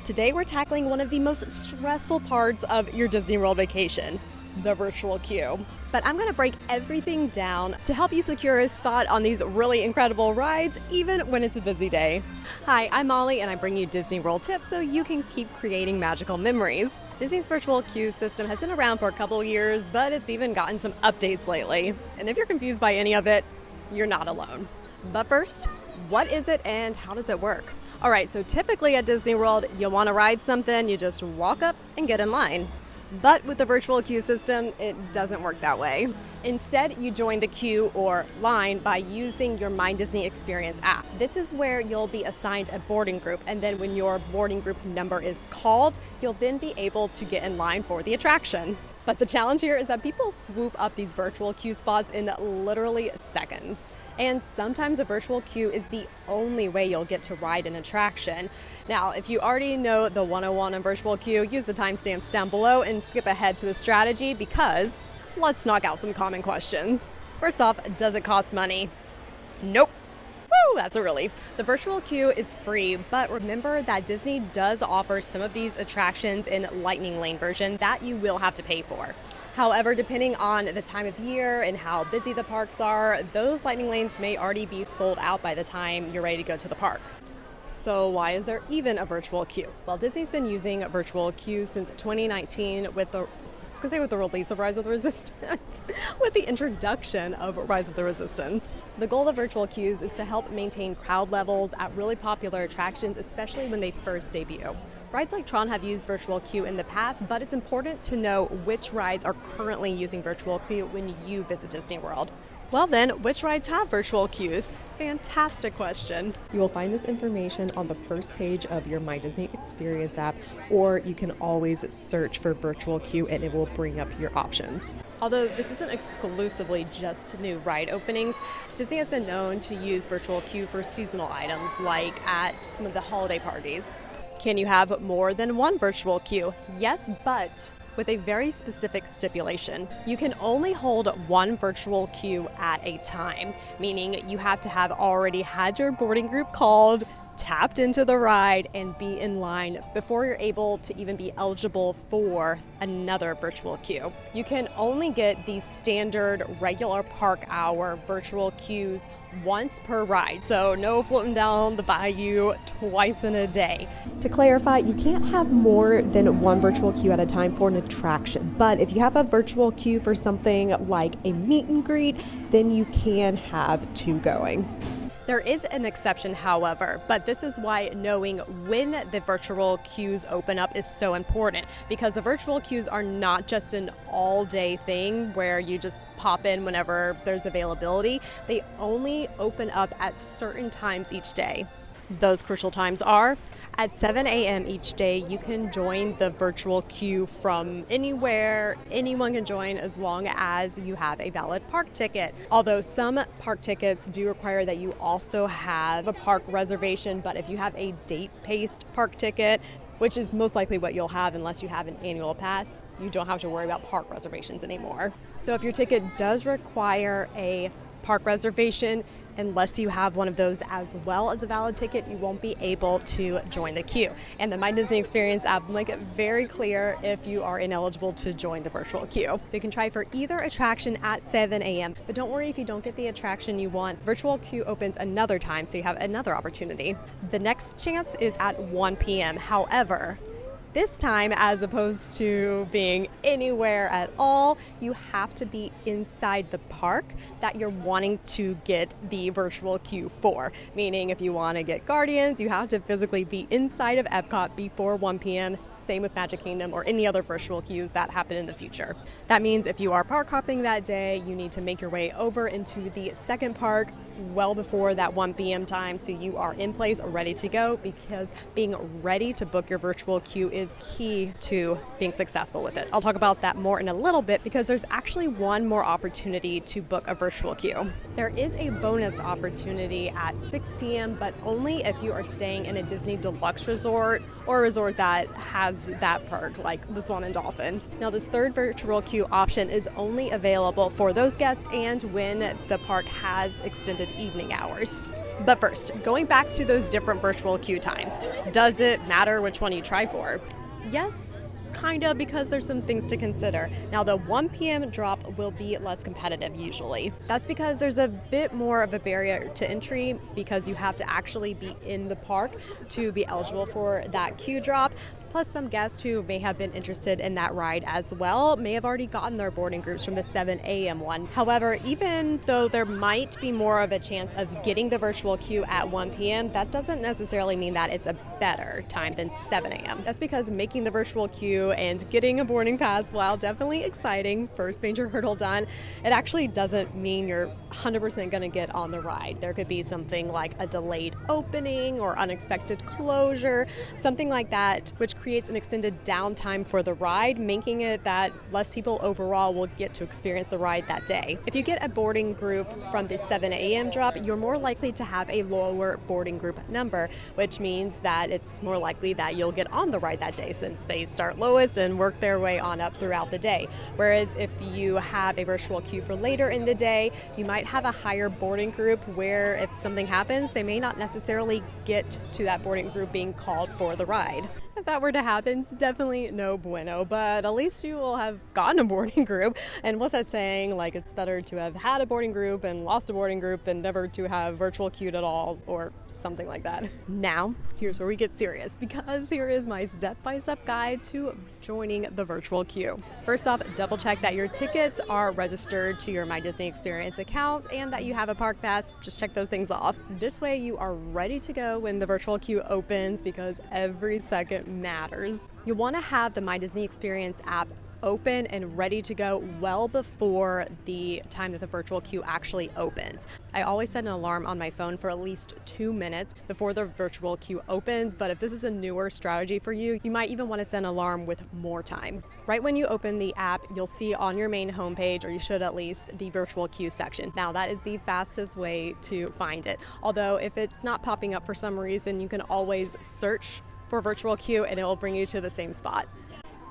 Today we're tackling one of the most stressful parts of your Disney World vacation, the virtual queue. But I'm going to break everything down to help you secure a spot on these really incredible rides, even when it's a busy day. Hi, I'm Molly, and I bring you Disney World tips so you can keep creating magical memories. Disney's virtual queue system has been around for a couple years, but it's even gotten some updates lately. And if you're confused by any of it, you're not alone. But first, what is it and how does it work? All right, so typically at Disney World, you'll want to ride something, you just walk up and get in line. But with the virtual queue system, it doesn't work that way. Instead, you join the queue or line by using your My Disney Experience app. This is where you'll be assigned a boarding group, and then when your boarding group number is called, you'll then be able to get in line for the attraction. But the challenge here is that people swoop up these virtual queue spots in literally seconds. And sometimes a virtual queue is the only way you'll get to ride an attraction. Now, if you already know the 101 on virtual queue, use the timestamps down below and skip ahead to the strategy because let's knock out some common questions. First off, does it cost money? Nope. Woo, that's a relief. The virtual queue is free, but remember that Disney does offer some of these attractions in Lightning Lane version that you will have to pay for. However, depending on the time of year and how busy the parks are, those Lightning Lanes may already be sold out by the time you're ready to go to the park. So why is there even a virtual queue? Well, Disney's been using a virtual queue since 2019 with the release of Rise of the Resistance, with the introduction of Rise of the Resistance. The goal of virtual queues is to help maintain crowd levels at really popular attractions, especially when they first debut. Rides like Tron have used virtual queue in the past, but it's important to know which rides are currently using virtual queue when you visit Disney World. Well then, which rides have virtual queues? Fantastic question. You will find this information on the first page of your My Disney Experience app, or you can always search for virtual queue and it will bring up your options. Although this isn't exclusively just to new ride openings, Disney has been known to use virtual queue for seasonal items like at some of the holiday parties. Can you have more than one virtual queue? Yes, but with a very specific stipulation. You can only hold one virtual queue at a time, meaning you have to have already had your boarding group called, tapped into the ride, and be in line before you're able to even be eligible for another virtual queue. You can only get the standard regular park hour virtual queues once per ride, so no floating down the Bayou twice in a day. To clarify, you can't have more than one virtual queue at a time for an attraction, but if you have a virtual queue for something like a meet and greet, then you can have two going. There is an exception, however, but this is why knowing when the virtual queues open up is so important, because the virtual queues are not just an all-day thing where you just pop in whenever there's availability. They only open up at certain times each day. Those crucial times are at 7 a.m. each day. You can join the virtual queue from anywhere. Anyone can join as long as you have a valid park ticket. Although some park tickets do require that you also have a park reservation, but if you have a date-paced park ticket, which is most likely what you'll have unless you have an annual pass, you don't have to worry about park reservations anymore. So if your ticket does require a park reservation, unless you have one of those as well as a valid ticket, you won't be able to join the queue. And the My Disney Experience app will make it very clear if you are ineligible to join the virtual queue. So you can try for either attraction at 7 a.m. But don't worry if you don't get the attraction you want. Virtual queue opens another time, so you have another opportunity. The next chance is at 1 p.m. However, this time, as opposed to being anywhere at all, you have to be inside the park that you're wanting to get the virtual queue for. Meaning if you want to get Guardians, you have to physically be inside of Epcot before 1 p.m. Same with Magic Kingdom or any other virtual queues that happen in the future. That means if you are park hopping that day, you need to make your way over into the second park well before that 1 p.m. time so you are in place ready to go, because being ready to book your virtual queue is key to being successful with it. I'll talk about that more in a little bit because there's actually one more opportunity to book a virtual queue. There is a bonus opportunity at 6 p.m. but only if you are staying in a Disney Deluxe resort or a resort that has that perk like the Swan and Dolphin. Now this third virtual queue option is only available for those guests and when the park has extended evening hours. But first, going back to those different virtual queue times, does it matter which one you try for? Yes, kind of, because there's some things to consider. Now, the 1 p.m. drop will be less competitive usually. That's because there's a bit more of a barrier to entry because you have to actually be in the park to be eligible for that queue drop. Plus, some guests who may have been interested in that ride as well may have already gotten their boarding groups from the 7 a.m. one. However, even though there might be more of a chance of getting the virtual queue at 1 p.m., that doesn't necessarily mean that it's a better time than 7 a.m. That's because making the virtual queue and getting a boarding pass, while definitely exciting, first major hurdle done, it actually doesn't mean you're 100% going to get on the ride. There could be something like a delayed opening or unexpected closure, something like that, which creates an extended downtime for the ride, making it that less people overall will get to experience the ride that day. If you get a boarding group from the 7 a.m. drop, you're more likely to have a lower boarding group number, which means that it's more likely that you'll get on the ride that day since they start lowest and work their way on up throughout the day. Whereas if you have a virtual queue for later in the day, you might have a higher boarding group where if something happens, they may not necessarily get to that boarding group being called for the ride. If that were to happen, it's definitely no bueno, but at least you will have gotten a boarding group. And what's that saying? Like, it's better to have had a boarding group and lost a boarding group than never to have virtual queued at all, or something like that. Now, here's where we get serious, because here is my step-by-step guide to joining the virtual queue. First off, double check that your tickets are registered to your My Disney Experience account and that you have a park pass. Just check those things off. This way you are ready to go when the virtual queue opens, because every second matters. You'll want to have the My Disney Experience app open and ready to go well before the time that the virtual queue actually opens. I always set an alarm on my phone for at least 2 minutes before the virtual queue opens, but if this is a newer strategy for you, you might even want to set an alarm with more time. Right when you open the app, you'll see on your main homepage, or you should at least, the virtual queue section. Now, that is the fastest way to find it. Although if it's not popping up for some reason, you can always search for virtual queue and it will bring you to the same spot.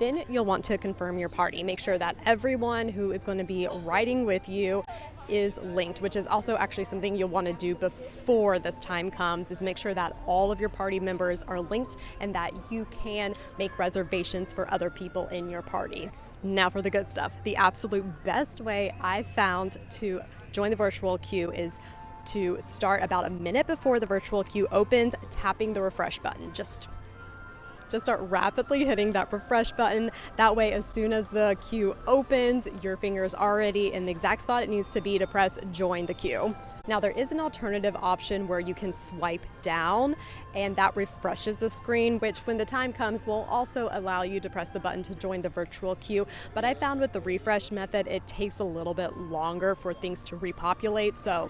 Then you'll want to confirm your party. Make sure that everyone who is going to be riding with you is linked, which is also actually something you'll want to do before this time comes, is make sure that all of your party members are linked and that you can make reservations for other people in your party. Now for the good stuff. The absolute best way I've found to join the virtual queue is to start about a minute before the virtual queue opens, tapping the refresh button. Just start rapidly hitting that refresh button. That way, as soon as the queue opens, your finger's already in the exact spot it needs to be to press join the queue. Now, there is an alternative option where you can swipe down and that refreshes the screen, which when the time comes will also allow you to press the button to join the virtual queue. But I found with the refresh method, it takes a little bit longer for things to repopulate, so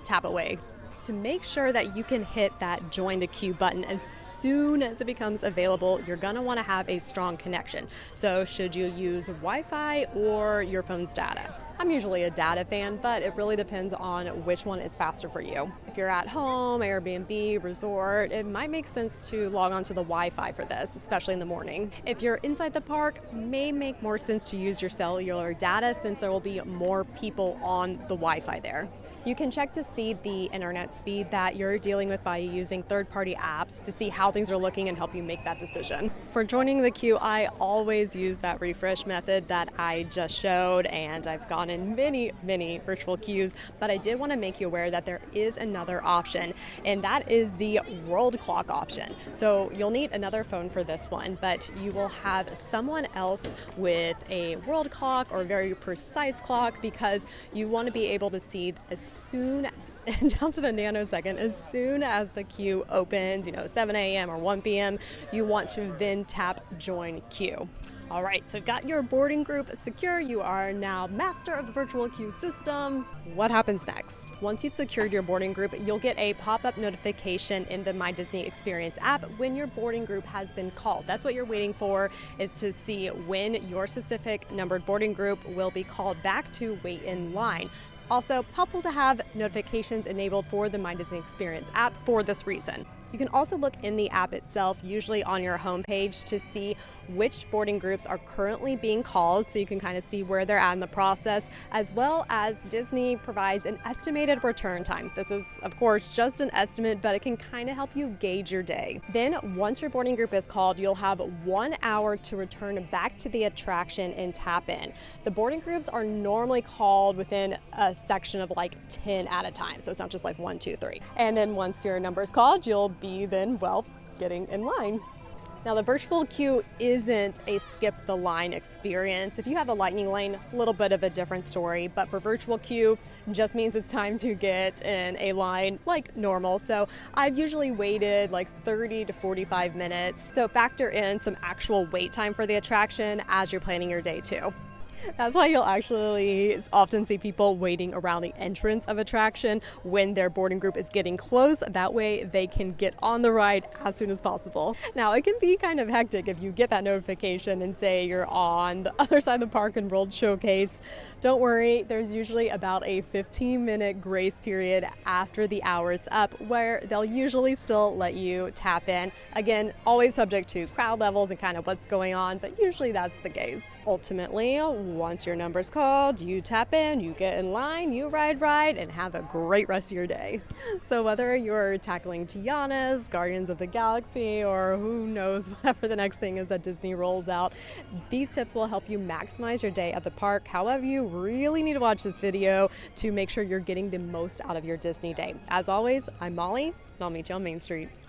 tap away. To make sure that you can hit that join the queue button as soon as it becomes available, you're gonna wanna have a strong connection. So should you use Wi-Fi or your phone's data? I'm usually a data fan, but it really depends on which one is faster for you. If you're at home, Airbnb, resort, it might make sense to log on to the Wi-Fi for this, especially in the morning. If you're inside the park, it may make more sense to use your cellular data since there will be more people on the Wi-Fi there. You can check to see the internet speed that you're dealing with by using third-party apps to see how things are looking and help you make that decision. For joining the queue, I always use that refresh method that I just showed, and I've gone in many virtual queues, but I did want to make you aware that there is another option, and that is the world clock option. So you'll need another phone for this one, but you will have someone else with a world clock or very precise clock, because you want to be able to see as soon down to the nanosecond, as soon as the queue opens, 7 a.m. or 1 p.m., you want to then tap join queue. All right, so you've got your boarding group secure. You are now master of the virtual queue system. What happens next? Once you've secured your boarding group, you'll get a pop-up notification in the My Disney Experience app when your boarding group has been called. That's what you're waiting for, is to see when your specific numbered boarding group will be called back to wait in line. Also, helpful to have notifications enabled for the My Disney Experience app for this reason. You can also look in the app itself, usually on your homepage, to see which boarding groups are currently being called, so you can kind of see where they're at in the process, as well as Disney provides an estimated return time. This is, of course, just an estimate, but it can kind of help you gauge your day. Then once your boarding group is called, you'll have 1 hour to return back to the attraction and tap in. The boarding groups are normally called within a section of like 10 at a time, so it's not just like 1, 2, 3. And then once your number is called, you'll be then, well, getting in line. Now, the virtual queue isn't a skip the line experience. If you have a lightning lane, a little bit of a different story, but for virtual queue, just means it's time to get in a line like normal. So I've usually waited like 30 to 45 minutes. So factor in some actual wait time for the attraction as you're planning your day too. That's why you'll actually often see people waiting around the entrance of attraction when their boarding group is getting close. That way they can get on the ride as soon as possible. Now, it can be kind of hectic if you get that notification and say you're on the other side of the park and World Showcase. Don't worry, there's usually about a 15-minute grace period after the hour's up where they'll usually still let you tap in. Again, always subject to crowd levels and kind of what's going on, but usually that's the case. Ultimately, once your number's called, you tap in, you get in line, you ride, and have a great rest of your day. So whether you're tackling Tiana's, Guardians of the Galaxy, or who knows, whatever the next thing is that Disney rolls out, these tips will help you maximize your day at the park. However, you really need to watch this video to make sure you're getting the most out of your Disney day. As always, I'm Molly, and I'll meet you on Main Street.